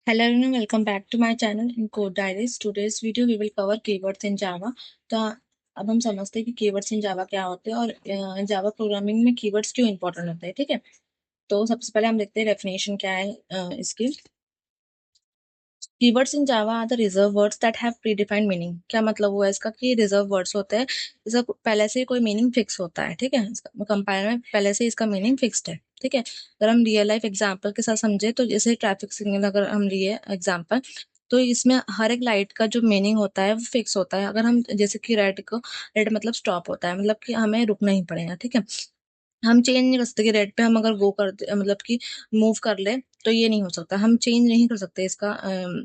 Hello everyone, welcome back to my channel in Code Diaries. Today's video we will cover keywords in Java. तो अब हम समझते हैं कि keywords in Java क्या होते हैं और Java प्रोग्रामिंग में keywords क्यों इंपॉर्टेंट होते हैं। ठीक है, तो सबसे पहले हम देखते हैं डेफिनेशन क्या है इसकी। Keywords in Java are the reserve words that have predefined meaning. क्या मतलब हुआ इसका कि रिजर्व वर्ड्स होते हैं, इसका पहले से ही कोई मीनिंग फिक्स होता है। ठीक है, कंपाइलर में पहले से इसका मीनिंग फिक्स्ड है। ठीक है, अगर हम रियल लाइफ एग्जांपल के साथ समझे तो जैसे ट्रैफिक सिग्नल अगर हम लिए एग्जांपल, तो इसमें हर एक लाइट का जो मीनिंग होता है वो फिक्स होता है। अगर हम जैसे कि रेड मतलब स्टॉप होता है, मतलब कि हमें रुकना ही पड़ेगा। ठीक है, हम चेंज नहीं कर सकते कि रेड पे हम अगर गो कर मतलब कि मूव कर ले, तो ये नहीं हो सकता। हम चेंज नहीं कर सकते इसका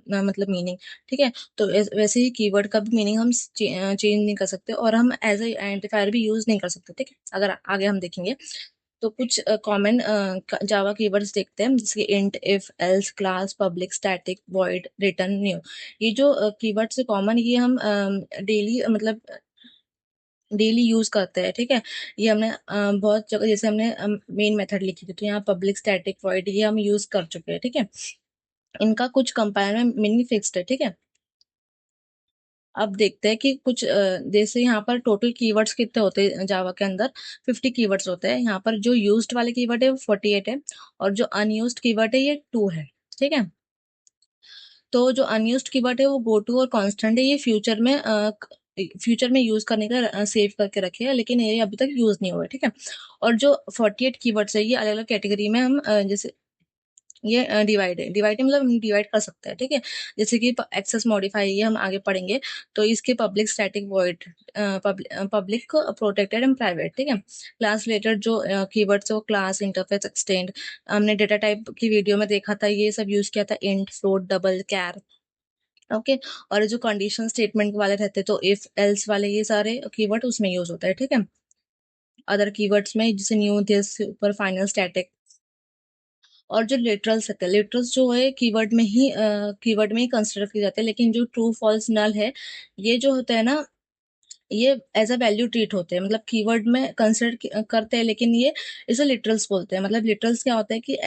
मतलब मीनिंग। ठीक है, तो वैसे ही कीवर्ड का भी मीनिंग हम चेंज नहीं कर सकते और हम एज ए आइडेंटिफायर भी यूज नहीं कर सकते। ठीक है, अगर आगे हम देखेंगे तो कुछ कॉमन जावा कीवर्ड्स देखते हैं, जैसे int, if, else, class, public, static, void, return, new. ये जो कीवर्ड्स है कॉमन, ये हम डेली मतलब डेली यूज करते हैं। ठीक है, ये हमने बहुत जगह, जैसे हमने मेन मेथड लिखी थी तो यहाँ पब्लिक, स्टैटिक, वॉइड ये हम यूज कर चुके हैं। ठीक है, इनका कुछ कंपाइलर में मीनिंग फिक्स्ड है। ठीक है, अब देखते हैं कि कुछ जैसे यहाँ पर टोटल कीवर्ड्स कितने होते हैं जावा के अंदर। 50 कीवर्ड्स होते हैं। यहाँ पर जो यूज्ड वाले कीवर्ड है वो 48 है और जो अनयूज्ड कीवर्ड है ये 2 है। ठीक है, तो जो अनयूज्ड कीवर्ड है वो गो टू और कांस्टेंट है। ये फ्यूचर में यूज करने का सेव करके रखे हैं, लेकिन ये अभी तक यूज नहीं हुआ है। ठीक है, और जो 48 कीवर्ड्स है ये अलग अलग कैटेगरी में हम जैसे ये डिवाइड मतलब हम डिवाइड कर सकते हैं। ठीक है, जैसे कि एक्सेस मॉडिफाई ये हम आगे पढ़ेंगे। तो इसके public, static, void, public, protected and private. ठीक है, क्लास रिलेटेड जो कीवर्ड्स है वो क्लास, इंटरफेस, एक्सटेंड। हमने डेटा टाइप की वीडियो में देखा था, ये सब यूज किया था, इंट, फ्लोट, डबल, कैर। ओके, और जो कंडीशन स्टेटमेंट वाले रहते हैं तो इफ, एल्स वाले ये सारे कीवर्ड उसमें यूज होता है। ठीक है, अदर कीवर्ड्स में जैसे new, this, super, final, static. और जो लिटरल्स होते हैं, लिटरल्स जो है कीवर्ड में ही कंसिडर किए जाते हैं, लेकिन जो ट्रू, फॉल्स, नल है, ये जो होता है ना, ये एज अ वैल्यू ट्रीट होते हैं। मतलब कीवर्ड में कंसिडर करते हैं, लेकिन ये इसे लिटरल्स बोलते हैं। मतलब लिटरल्स क्या होता है कि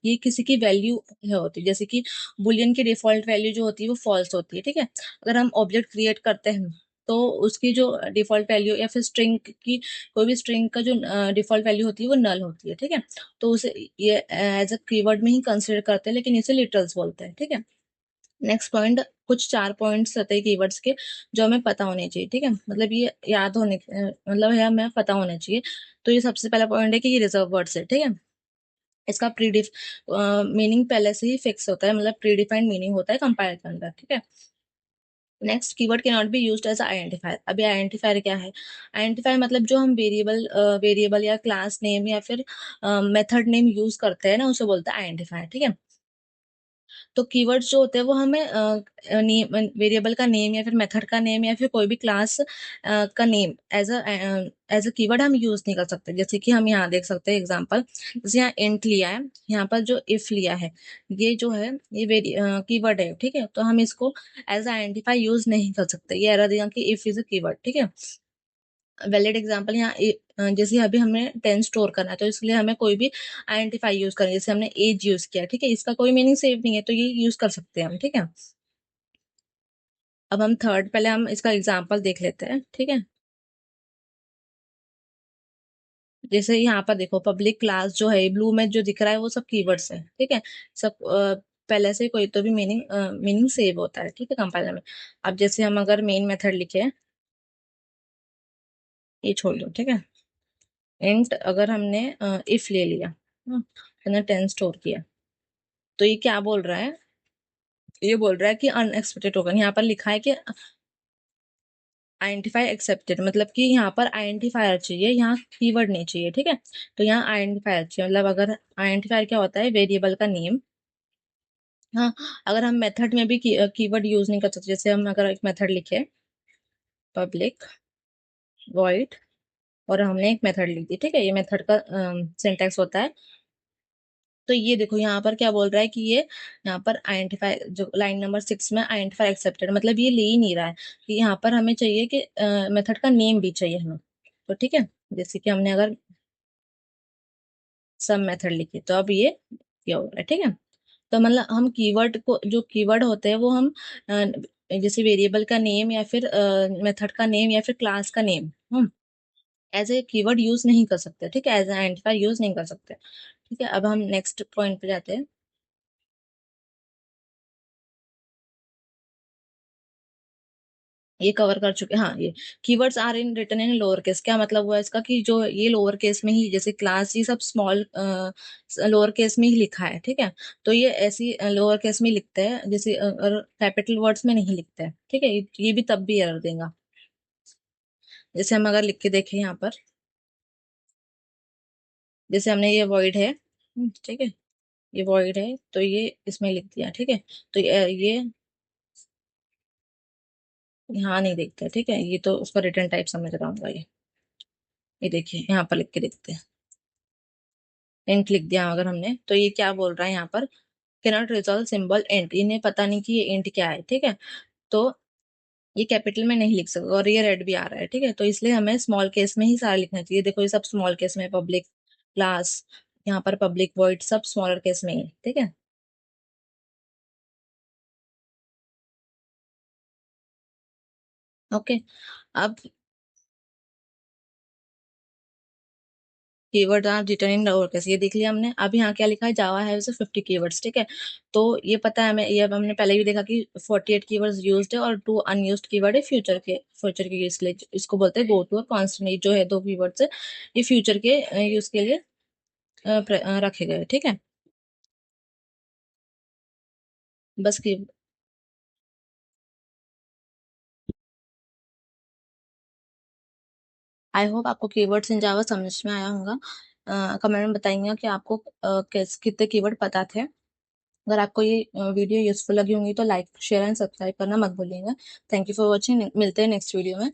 ये किसी की वैल्यू होती है, जैसे कि बुलियन की डिफॉल्ट वैल्यू जो होती है वो फॉल्स होती है। ठीक है, अगर हम ऑब्जेक्ट क्रिएट करते हैं तो उसकी जो डिफॉल्ट वैल्यू या फिर स्ट्रिंग की, कोई भी स्ट्रिंग का जो डिफॉल्ट वैल्यू होती है वो नल होती है। ठीक है, तो उसे ये एज अ कीवर्ड में ही कंसिडर करते हैं, लेकिन इसे लिटरल्स बोलते हैं। ठीक है, नेक्स्ट पॉइंट, कुछ 4 पॉइंट्स रहते हैं कीवर्ड्स के जो हमें पता होने चाहिए। ठीक है, मतलब ये याद होने मतलब है हमें पता होना चाहिए। तो ये सबसे पहला पॉइंट है कि ये रिजर्व वर्ड्स है। ठीक है, इसका प्रीडिफ मीनिंग पहले से ही फिक्स होता है, मतलब प्रीडिफाइंड मीनिंग होता है कंपाइलर के अंदर। ठीक है, next, keyword can not be used as identifier. अभी आइडेंटिफायर क्या है? आइडेंटिफायर मतलब जो हम वेरिएबल या क्लास नेम या फिर मेथड नेम यूज करते हैं ना, उसे बोलते हैं आइडेंटिफायर। ठीक है, तो कीवर्ड्स जो होते हैं वो हमें वेरिएबल का नेम या फिर मेथड का नेम या फिर कोई भी क्लास का नेम एज अ कीवर्ड हम यूज नहीं कर सकते। जैसे कि हम यहाँ देख सकते हैं एग्जांपल, जैसे यहाँ इंट लिया है, यहाँ पर जो इफ लिया है, ये जो है ये कीवर्ड है। ठीक है, तो हम इसको एज आइडेंटिफाई यूज नहीं कर सकते। ये एरर दिया कि इफ इज अ कीवर्ड। ठीक है, वैलिड एग्जांपल यहाँ जैसे अभी हमें 10 स्टोर करना है, तो इसलिए हमें कोई भी आइडेंटिफाई यूज करना है। जैसे हमने एज यूज किया, ठीक है, इसका कोई मीनिंग सेव नहीं है, तो ये यूज कर सकते हैं हम। ठीक है, अब हम थर्ड, पहले हम इसका एग्जांपल देख लेते हैं। ठीक है, जैसे यहाँ पर देखो पब्लिक, क्लास जो है ब्लू में जो दिख रहा है वो सब कीवर्ड्स है। ठीक है, सब पहले से कोई तो भी मीनिंग सेव होता है। ठीक है, कंपाइलर में। अब जैसे हम अगर मेन मेथड लिखे, ये छोड़ दो। ठीक है, इंट अगर हमने इफ ले लिया, हमने 10 स्टोर किया, तो ये क्या बोल रहा है? ये बोल रहा है कि अनएक्सपेक्टेड टोकन। यहाँ पर लिखा है कि आइडेंटिफाई एक्सेप्टेड, मतलब कि यहाँ पर आइडेंटिफायर चाहिए, यहाँ कीवर्ड नहीं चाहिए। ठीक है, तो यहाँ आइडेंटिफायर चाहिए। मतलब अगर आइडेंटिफायर क्या होता है? वेरिएबल का नेम। हाँ, अगर हम मेथड में भी कीवर्ड यूज नहीं कर सकते, जैसे हम अगर एक मेथड लिखे पब्लिक, वॉइड, और हमने एक मेथड लिख दी। ठीक है, ये मेथड का सिंटैक्स होता है। तो ये देखो यहाँ पर क्या बोल रहा है कि ये यहाँ पर आइडेंटिफाई, जो लाइन नंबर 6 में आइडेंटिफाई एक्सेप्टेड, मतलब ये ले ही नहीं रहा है कि यहाँ पर हमें चाहिए कि मेथड का नेम भी चाहिए हमें। तो ठीक है, जैसे कि हमने अगर सब मेथड लिखी तो अब ये हो रहा है। ठीक है, तो मतलब हम कीवर्ड को, जो कीवर्ड होते हैं वो हम जैसे वेरिएबल का नेम या फिर मेथड का नेम या फिर क्लास का नेम हम एज ए कीवर्ड यूज नहीं कर सकते, ठीक है, एज ए आइडेंटिफायर यूज नहीं कर सकते। ठीक है, अब हम नेक्स्ट पॉइंट पे जाते हैं। ये कवर कर चुके, हाँ ये keywords are in written in lower case, क्या मतलब हुआ इसका कि जो ये लोअर केस में ही, जैसे क्लास ये सब स्मॉल लोअर केस में ही लिखा है, ठीक है, तो ये ऐसी लोअर केस में लिखते हैं, जैसे और कैपिटल वर्ड्स में नहीं लिखते हैं, ठीक है, ये भी तब भी एरर देगा। जैसे हम अगर लिख के देखें यहाँ पर, जैसे हमने ये वॉइड है, ठीक है, ये वॉइड है तो ये इसमें लिख दिया, ठीक है, तो ये यहाँ नहीं देखते, ठीक है, ये तो उसका रिटर्न टाइप समझ रहा हूँ ये देखिए यहाँ पर लिख के देखते हैं, इंट लिख दिया अगर हमने, तो ये क्या बोल रहा है यहाँ पर, कैनॉट रिजॉल्व सिंबल इंट, इन्हें पता नहीं कि ये इंट क्या है, ठीक है, तो ये कैपिटल में नहीं लिख सकते और ये रेड भी आ रहा है, ठीक है, तो इसलिए हमें स्मॉल केस में ही सारा लिखना चाहिए। देखो ये सब स्मॉल केस में, पब्लिक क्लास, यहाँ पर पब्लिक वॉइड, सब स्मॉलर केस में ही है, ठीक है। ओके, अब keyword are return in lower case, ये देख लिया हमने। अब यहाँ क्या लिखा है, जावा हैव 50 कीवर्ड्स, ठीक है, तो ये पता है हमें, ये अब हमने पहले भी देखा कि 48 कीवर्ड्स यूज्ड है और 2 अनयूज्ड कीवर्ड है फ्यूचर के यूज के लिए, इसको बोलते हैं गो टू और कॉन्स्टेंट, जो है 2 कीवर्ड्स है, ये फ्यूचर के यूज के लिए रखे गए, ठीक है। बस की आई होप आपको कीवर्ड्स इन जावा समझ में आया होगा। कमेंट में बताइए कि आपको कितने कीवर्ड पता थे। अगर आपको ये वीडियो यूजफुल लगी होंगी तो लाइक शेयर एंड सब्सक्राइब करना मत भूलिएगा। थैंक यू फॉर वॉचिंग, मिलते हैं नेक्स्ट वीडियो में।